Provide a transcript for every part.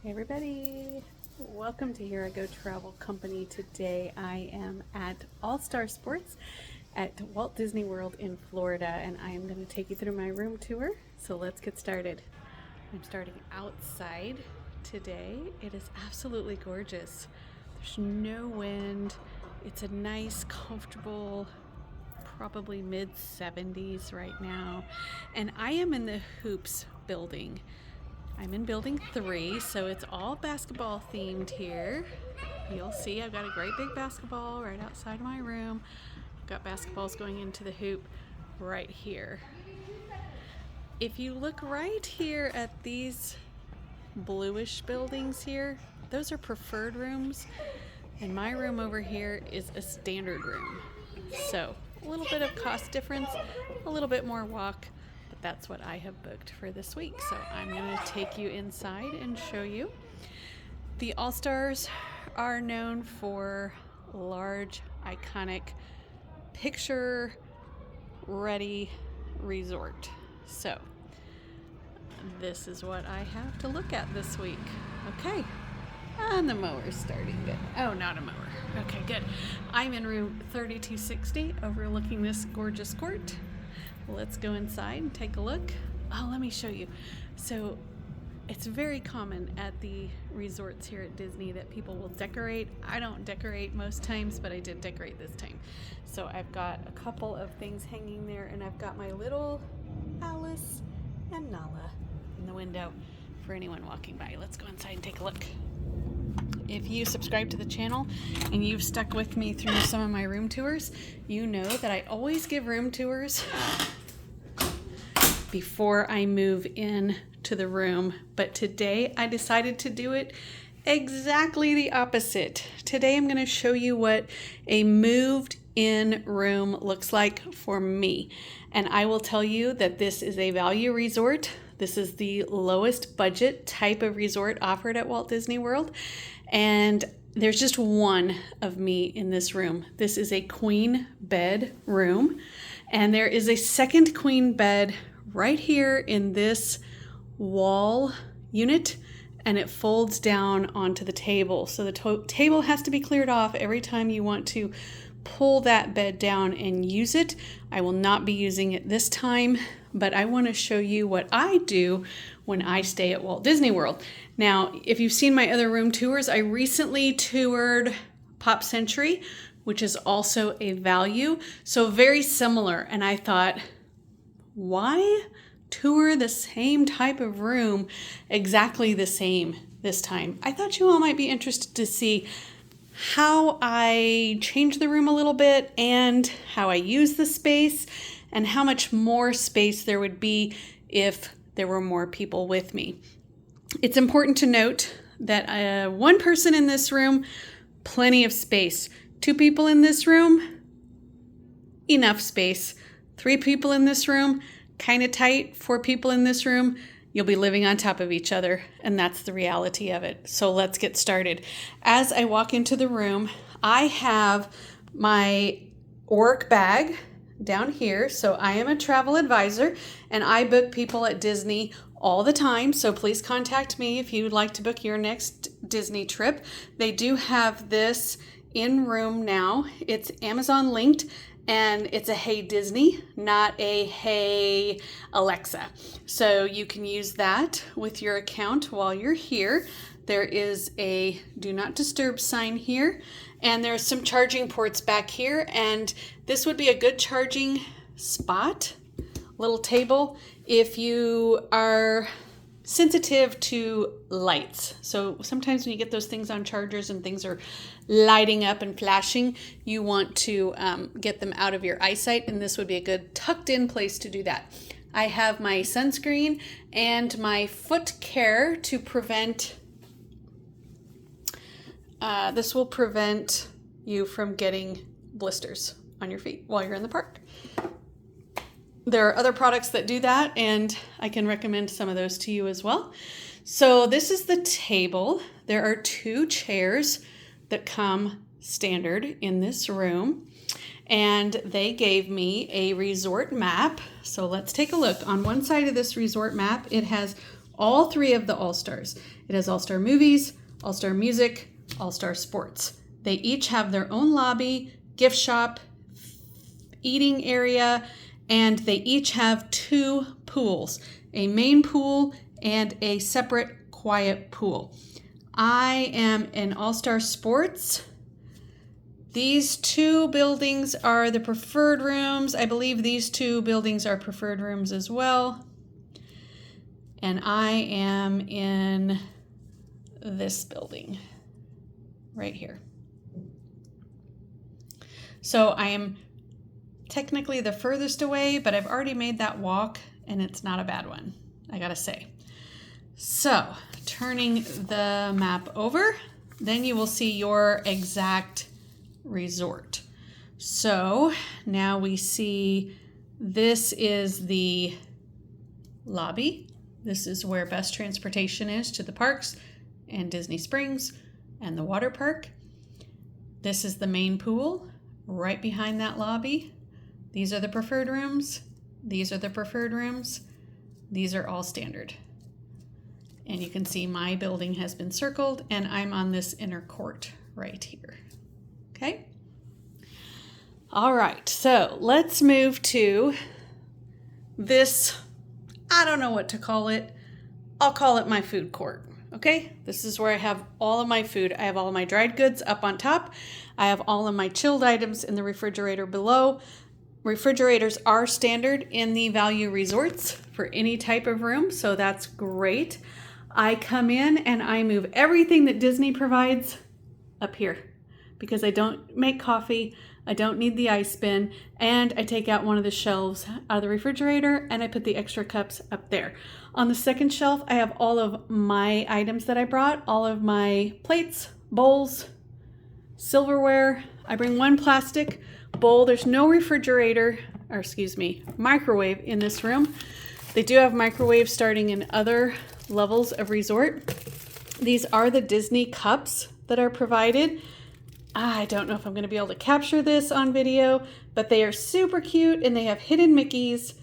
Hey everybody, welcome to Here I Go Travel Company. Today I am at All Star Sports at Walt Disney World in Florida, and I am going to take you through my room tour. So let's get started. I'm starting outside today. It is absolutely gorgeous. There's no wind. It's a nice, comfortable, probably mid 70s right now, and I am in the Hoops building. I'm in building 3, so it's all basketball themed here. You'll see I've got a great big basketball right outside my room. I've got basketballs going into the hoop right here. If you look right here at these bluish buildings here, those are preferred rooms, and my room over here is a standard room. So a little bit of cost difference, a little bit more walk, but that's what I have booked for this week. So I'm going to take you inside and show you. The All-Stars are known for large, iconic, picture-ready resort. So this is what I have to look at this week. Okay. And the mower's starting good. Oh, not a mower. Okay, good. I'm in room 3260 overlooking this gorgeous court. Let's go inside and take a look. Oh, let me show you. So it's very common at the resorts here at Disney that people will decorate. I don't decorate most times, but I did decorate this time. So I've got a couple of things hanging there, and I've got my little Alice and Nala in the window for anyone walking by. Let's go inside and take a look. If you subscribe to the channel and you've stuck with me through some of my room tours, you know that I always give room tours before I move in to the room. But today I decided to do it exactly the opposite. Today I'm going to show you what a moved in room looks like for me. And I will tell you that this is a value resort. This is the lowest budget type of resort offered at Walt Disney World. And there's just one of me in this room. This is a queen bed room. And there is a second queen bed right here in this wall unit. And it folds down onto the table. So the table has to be cleared off every time you want to pull that bed down and use it. I will not be using it this time, but I want to show you what I do when I stay at Walt Disney World. Now, if you've seen my other room tours, I recently toured Pop Century, which is also a value, so very similar. And I thought, why tour the same type of room exactly the same this time? I thought you all might be interested to see how I change the room a little bit and how I use the space and how much more space there would be if there were more people with me. It's important to note that one person in this room, plenty of space. 2 people in this room, enough space. 3 people in this room, kind of tight. 4 people in this room, you'll be living on top of each other, and that's the reality of it. So let's get started. As I walk into the room, I have my work bag down here. So I am a travel advisor, and I book people at Disney all the time. So please contact me if you would like to book your next Disney trip. They do have this in room now. It's Amazon linked. And it's a Hey Disney, not a Hey Alexa. So you can use that with your account while you're here. There is a do not disturb sign here. And there's some charging ports back here. And this would be a good charging spot, little table, if you are sensitive to lights. So sometimes when you get those things on chargers and things are lighting up and flashing, you want to get them out of your eyesight, and this would be a good tucked in place to do that. I have my sunscreen and my foot care to prevent, this will prevent you from getting blisters on your feet while you're in the park. There are other products that do that, and I can recommend some of those to you as well. So this is the table. There are 2 chairs that come standard in this room, and they gave me a resort map. So let's take a look. On one side of this resort map, it has all three of the All-Stars. It has All-Star Movies, All-Star Music, All-Star Sports. They each have their own lobby, gift shop, eating area, and they each have 2 pools, a main pool and a separate quiet pool. I am in All-Star Sports. These 2 buildings are the preferred rooms. I believe these 2 buildings are preferred rooms as well. And I am in this building right here. So I am technically the furthest away, but I've already made that walk and it's not a bad one, I gotta say. So turning the map over, then you will see your exact resort. So now we see this is the lobby. This is where bus transportation is to the parks and Disney Springs and the water park. This is the main pool right behind that lobby. These are the preferred rooms. These are the preferred rooms. These are all standard. And you can see my building has been circled and I'm on this inner court right here. Okay. All right, so let's move to this, I don't know what to call it. I'll call it my food court. Okay, this is where I have all of my food. I have all of my dried goods up on top. I have all of my chilled items in the refrigerator below. Refrigerators are standard in the value resorts for any type of room, so that's great. I come in and I move everything that Disney provides up here because I don't make coffee, I don't need the ice bin, and I take out one of the shelves out of the refrigerator and I put the extra cups up there. On the second shelf, I have all of my items that I brought, all of my plates, bowls, silverware. I bring one plastic bowl. There's no refrigerator, or excuse me, microwave in this room. They do have microwaves starting in other levels of resort. These are the Disney cups that are provided. I don't know if I'm going to be able to capture this on video, but they are super cute and they have hidden Mickeys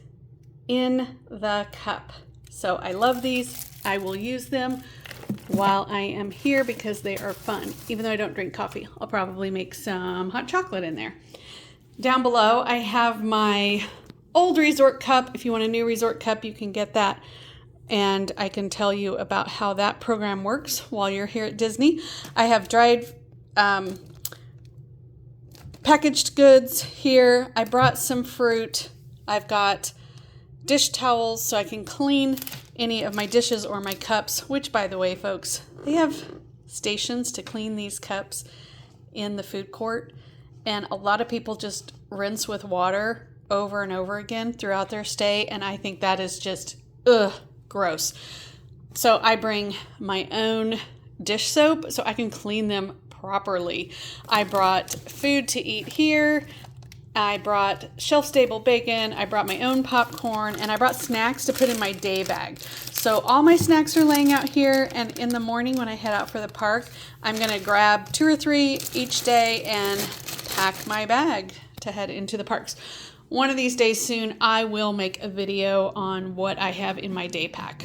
in the cup. So I love these. I will use them while I am here because they are fun. Even though I don't drink coffee, I'll probably make some hot chocolate in there. Down below, I have my old resort cup. If you want a new resort cup, you can get that. And I can tell you about how that program works while you're here at Disney. I have dried packaged goods here. I brought some fruit. I've got dish towels so I can clean any of my dishes or my cups, which, by the way, folks, they have stations to clean these cups in the food court. And a lot of people just rinse with water over and over again throughout their stay. And I think that is just, gross. So I bring my own dish soap so I can clean them properly. I brought food to eat here. I brought shelf-stable bacon. I brought my own popcorn, and I brought snacks to put in my day bag. So all my snacks are laying out here, and in the morning when I head out for the park, I'm going to grab 2 or 3 each day and pack my bag to head into the parks. One of these days soon, I will make a video on what I have in my day pack.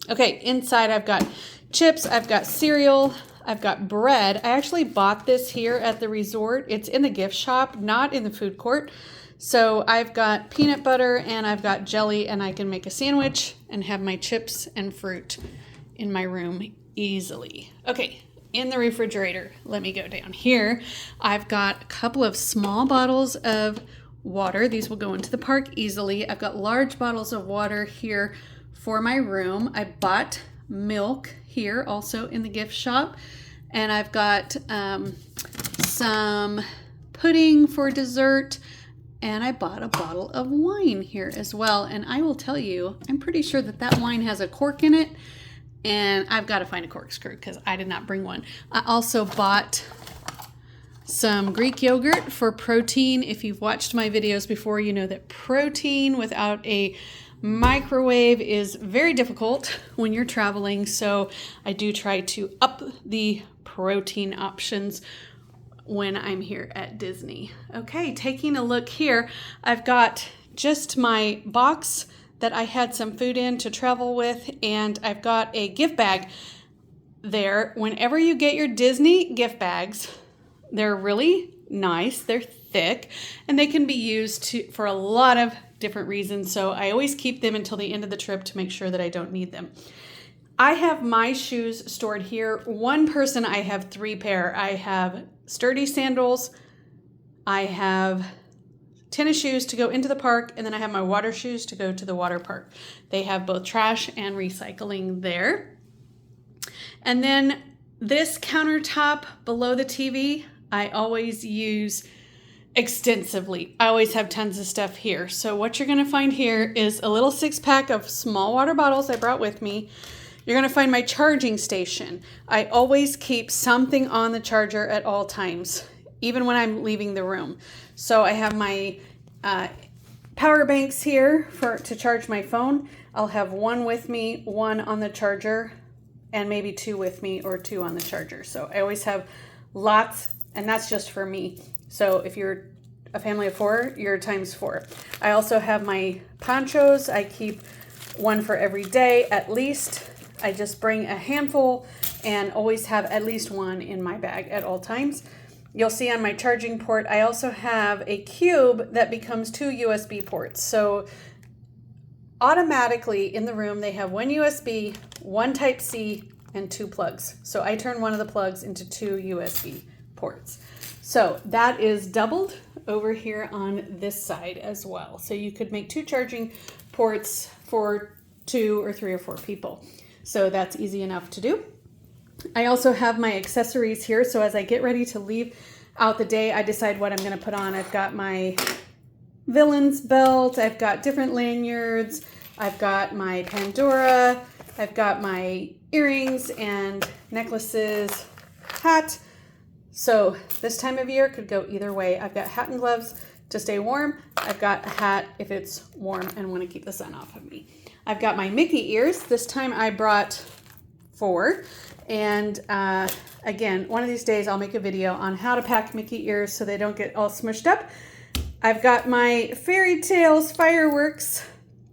Okay, inside I've got chips, I've got cereal, I've got bread. I actually bought this here at the resort. It's in the gift shop, not in the food court. So I've got peanut butter and I've got jelly, and I can make a sandwich and have my chips and fruit in my room easily. Okay, in the refrigerator, let me go down here. I've got a couple of small bottles of water. These will go into the park easily. I've got large bottles of water here for my room. I bought milk here also in the gift shop, and I've got some pudding for dessert, and I bought a bottle of wine here as well. And I will tell you, I'm pretty sure that that wine has a cork in it, and I've got to find a corkscrew because I did not bring one. I also bought some Greek yogurt for protein. If you've watched my videos before, you know that protein without a microwave is very difficult when you're traveling, so I do try to up the protein options when I'm here at Disney. Okay, taking a look here, I've got just my box that I had some food in to travel with, and I've got a gift bag there. Whenever you get your Disney gift bags, they're really nice, they're thick, and they can be used for a lot of different reasons. So I always keep them until the end of the trip to make sure that I don't need them. I have my shoes stored here. One person, I have 3 pair. I have sturdy sandals, I have tennis shoes to go into the park, and then I have my water shoes to go to the water park. They have both trash and recycling there. And then this countertop below the TV, I always use extensively. I always have tons of stuff here. So what you're going to find here is a little 6-pack of small water bottles I brought with me. You're going to find my charging station. I always keep something on the charger at all times, even when I'm leaving the room. So I have my power banks here to charge my phone. I'll have one with me, one on the charger, and maybe 2 with me or 2 on the charger. So I always have lots, and that's just for me. So if you're a family of 4, you're times 4. I also have my ponchos. I keep one for every day at least. I just bring a handful and always have at least one in my bag at all times. You'll see on my charging port, I also have a cube that becomes 2 USB ports. So automatically in the room, they have 1 USB, 1 Type-C, and 2 plugs. So I turn one of the plugs into 2 USB ports. So that is doubled over here on this side as well. So you could make 2 charging ports for 2 or 3 or 4 people. So that's easy enough to do. I also have my accessories here. So as I get ready to leave out the day, I decide what I'm going to put on. I've got my Villains belt. I've got different lanyards. I've got my Pandora. I've got my earrings and necklaces, hat. So this time of year could go either way. I've got hat and gloves to stay warm. I've got a hat if it's warm and want to keep the sun off of me. I've got my Mickey ears. This time I brought 4. And again, one of these days I'll make a video on how to pack Mickey ears so they don't get all smushed up. I've got my Fairy Tales fireworks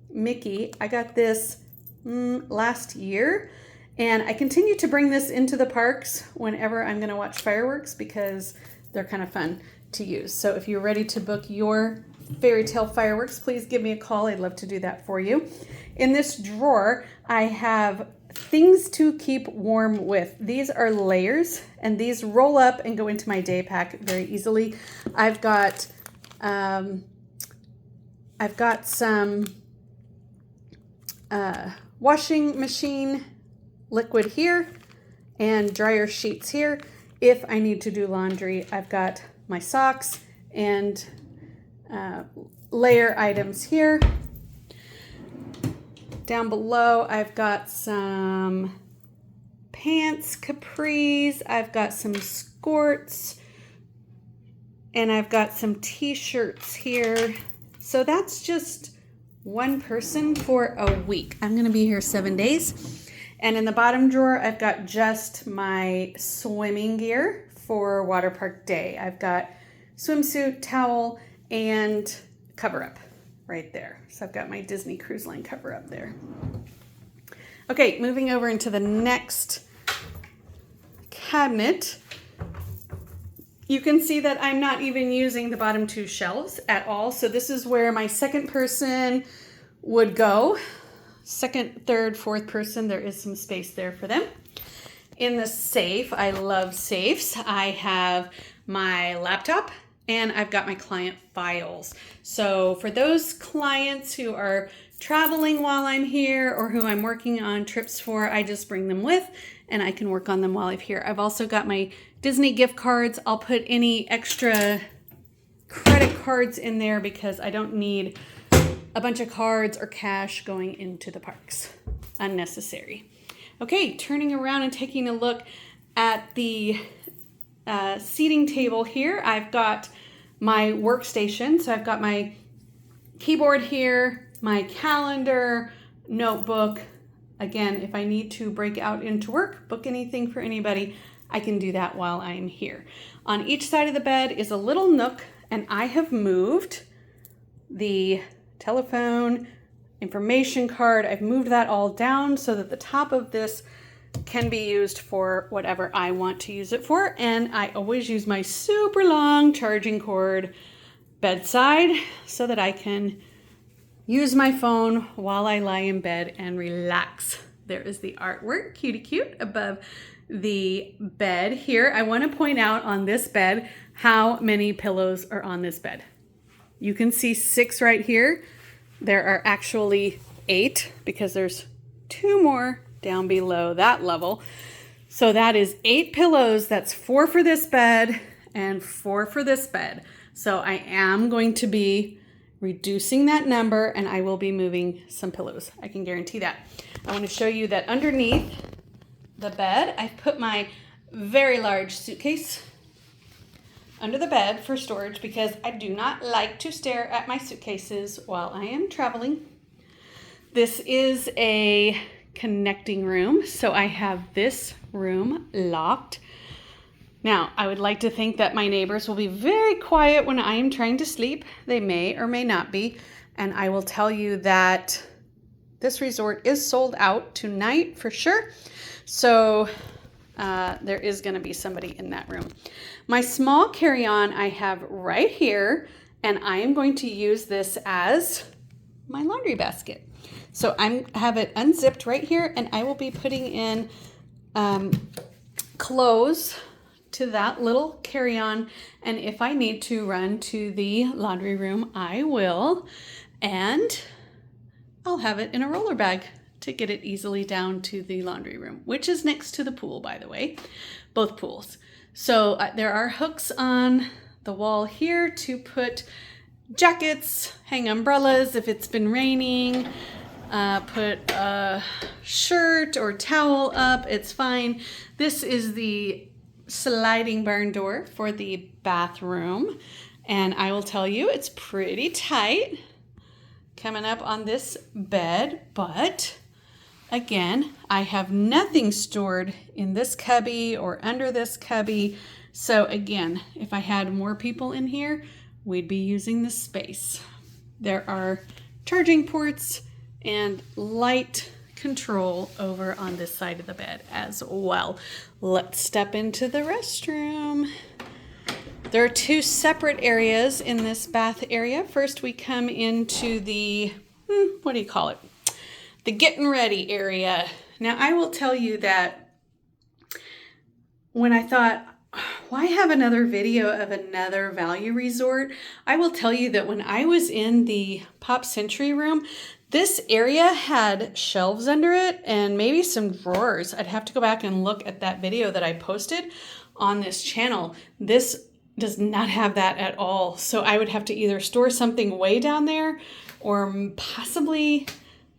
Mickey. I got this last year, and I continue to bring this into the parks whenever I'm going to watch fireworks because they're kind of fun to use. So if you're ready to book your fairy tale fireworks, please give me a call. I'd love to do that for you. In this drawer, I have things to keep warm with. These are layers, and these roll up and go into my day pack very easily. I've got some washing machine liquid here and dryer sheets here. If I need to do laundry, I've got my socks and layer items here. Down below, I've got some pants, capris, I've got some skirts, and I've got some t-shirts here. So that's just one person for a week. I'm gonna be here 7 days. And in the bottom drawer, I've got just my swimming gear for water park day. I've got swimsuit, towel, and cover up right there. So I've got my Disney Cruise Line cover up there. Okay, moving over into the next cabinet. You can see that I'm not even using the bottom 2 shelves at all. So this is where my second person would go. Second, third, fourth person, there is some space there for them. In the safe, I love safes. I have my laptop and I've got my client files. So for those clients who are traveling while I'm here or who I'm working on trips for, I just bring them with and I can work on them while I'm here. I've also got my Disney gift cards. I'll put any extra credit cards in there because I don't need a bunch of cards or cash going into the parks. Unnecessary. Okay, turning around and taking a look at the seating table here. I've got my workstation. So I've got my keyboard here, my calendar, notebook. Again, if I need to break out into work, book anything for anybody, I can do that while I'm here. On each side of the bed is a little nook, and I have moved the telephone, information card. I've moved that all down so that the top of this can be used for whatever I want to use it for. And I always use my super long charging cord bedside so that I can use my phone while I lie in bed and relax. There is the artwork, cutie cute, above the bed here. I want to point out on this bed how many pillows are on this bed. You can see 6 right here. There are actually 8 because there's 2 more down below that level. So that is 8 pillows. That's 4 for this bed and 4 for this bed. So I am going to be reducing that number and I will be moving some pillows. I can guarantee that. I want to show you that underneath the bed, I've put my very large suitcase under the bed for storage because I do not like to stare at my suitcases while I am traveling. This is a connecting room, so I have this room locked. Now, I would like to think that my neighbors will be very quiet when I am trying to sleep. They may or may not be, and I will tell you that this resort is sold out tonight for sure. So there is going to be somebody in that room. My small carry-on I have right here, and I am going to use this as my laundry basket. So I have it unzipped right here, and I will be putting in clothes to that little carry-on. And if I need to run to the laundry room, I will. And I'll have it in a roller bag to get it easily down to the laundry room, which is next to the pool, by the way, both pools. So there are hooks on the wall here to put jackets, hang umbrellas if it's been raining, put a shirt or towel up, it's fine. This is the sliding barn door for the bathroom, and I will tell you it's pretty tight coming up on this bed, but again, I have nothing stored in this cubby or under this cubby. So again, if I had more people in here, we'd be using this space. There are charging ports and light control over on this side of the bed as well. Let's step into the restroom. There are 2 separate areas in this bath area. First, we come into the, what do you call it? The getting ready area. Now, I will tell you that when I thought, why have another video of another value resort? I will tell you that when I was in the Pop Century room, this area had shelves under it and maybe some drawers. I'd have to go back and look at that video that I posted on this channel. This does not have that at all. So I would have to either store something way down there or possibly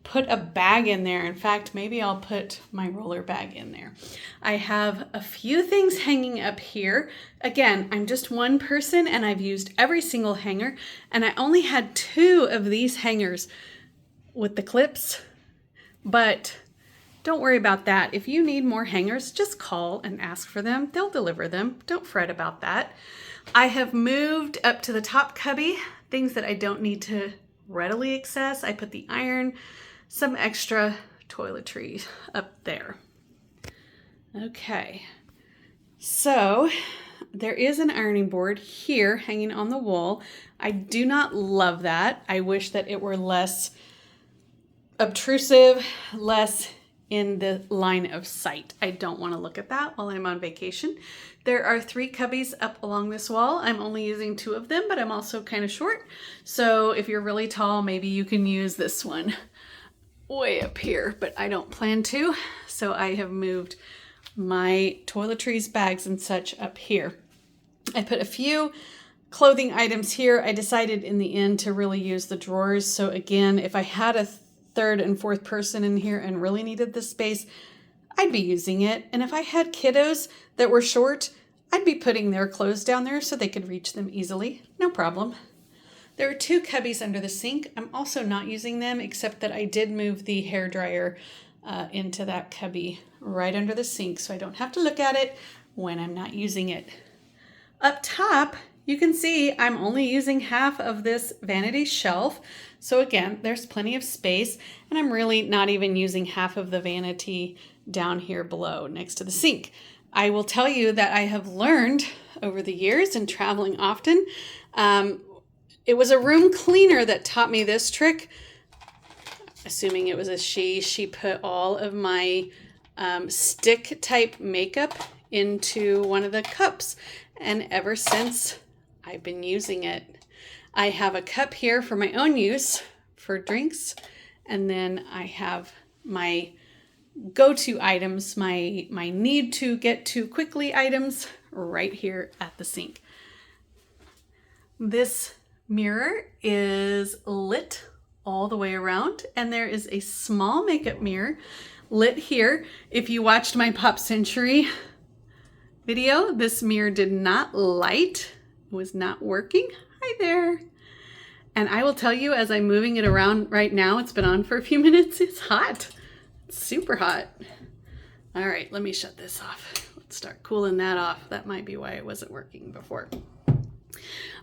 put a bag in there. In fact, maybe I'll put my roller bag in there. I have a few things hanging up here. Again, I'm just one person and I've used every single hanger, and I only had 2 of these hangers with the clips, but don't worry about that. If you need more hangers, just call and ask for them. They'll deliver them. Don't fret about that. I have moved up to the top cubby things that I don't need to readily access. I put the iron, some extra toiletries up there. Okay, so there is an ironing board here hanging on the wall. I do not love that. I wish that it were less obtrusive, less in the line of sight. I don't want to look at that while I'm on vacation. There are 3 cubbies up along this wall. I'm only using 2 of them, but I'm also kind of short. So if you're really tall, maybe you can use this one way up here, but I don't plan to. So I have moved my toiletries, bags, and such up here. I put a few clothing items here. I decided in the end to really use the drawers. So again, if I had a 3rd and 4th person in here and really needed this space, I'd be using it. And if I had kiddos that were short, I'd be putting their clothes down there so they could reach them easily. No problem. There are 2 cubbies under the sink. I'm also not using them, except that I did move the hairdryer into that cubby right under the sink so I don't have to look at it when I'm not using it. Up top, you can see I'm only using half of this vanity shelf. So again, there's plenty of space, and I'm really not even using half of the vanity down here below next to the sink. I will tell you that I have learned over the years and traveling often. It was a room cleaner that taught me this trick. Assuming it was a she put all of my stick type makeup into one of the cups. And ever since, I've been using it. I have a cup here for my own use for drinks. And then I have my go-to items, my need to get to quickly items right here at the sink. This mirror is lit all the way around, and there is a small makeup mirror lit here. If you watched my Pop Century video, this mirror did not light, it was not working. Hi there. And I will tell you, as I'm moving it around right now, it's been on for a few minutes, it's hot. It's super hot. All right, let me shut this off. Let's start cooling that off. That might be why it wasn't working before.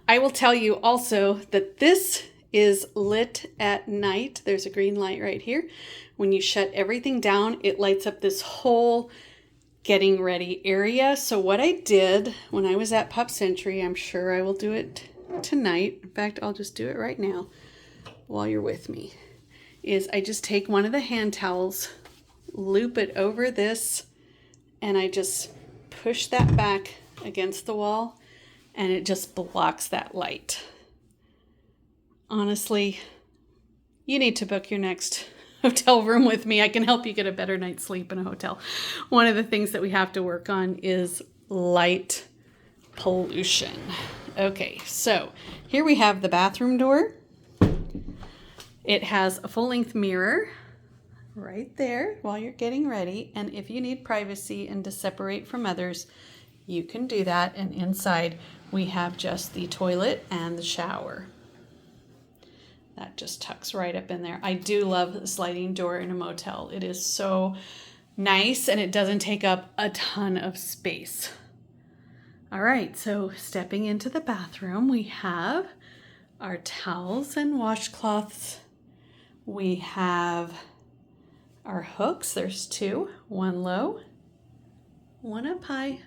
I will tell you also that this is lit at night. There's a green light right here. When you shut everything down, it lights up this whole getting ready area. So what I did when I was at Pop Century, I'm sure I will do it tonight. In fact, I'll just do it right now while you're with me, is I just take one of the hand towels, loop it over this, and I just push that back against the wall, and it just blocks that light. Honestly, you need to book your next hotel room with me. I can help you get a better night's sleep in a hotel. One of the things that we have to work on is light pollution. Okay, so here we have the bathroom door. It has a full-length mirror right there while you're getting ready. And if you need privacy and to separate from others, you can do that. And inside we have just the toilet and the shower. That just tucks right up in there. I do love the sliding door in a motel. It is so nice and it doesn't take up a ton of space. All right, so stepping into the bathroom, we have our towels and washcloths. We have our hooks. There's two, one low, one up high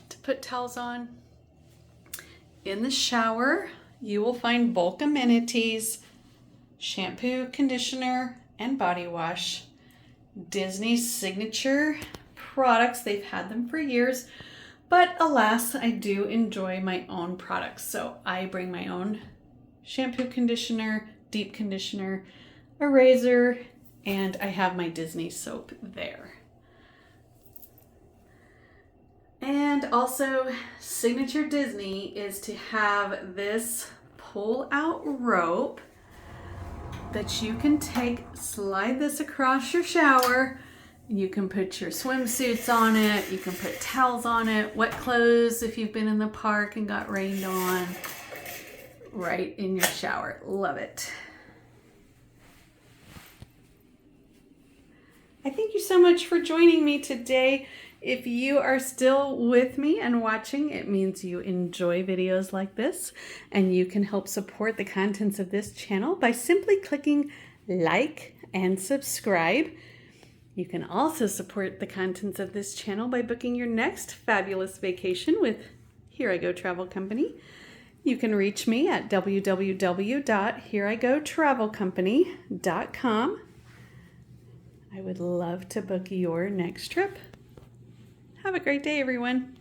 to put towels on. In the shower, you will find bulk amenities, shampoo, conditioner, and body wash. Disney's signature products. They've had them for years, but alas, I do enjoy my own products. So I bring my own shampoo, conditioner, deep conditioner, a razor, and I have my Disney soap there. And also, signature Disney is to have this pull-out rope that you can take, slide this across your shower. You can put your swimsuits on it. You can put towels on it, wet clothes if you've been in the park and got rained on, right in your shower. Love it. I thank you so much for joining me today. If you are still with me and watching, it means you enjoy videos like this, and you can help support the contents of this channel by simply clicking like and subscribe. You can also support the contents of this channel by booking your next fabulous vacation with Here I Go Travel Company. You can reach me at www.hereigotravelcompany.com. I would love to book your next trip. Have a great day, everyone.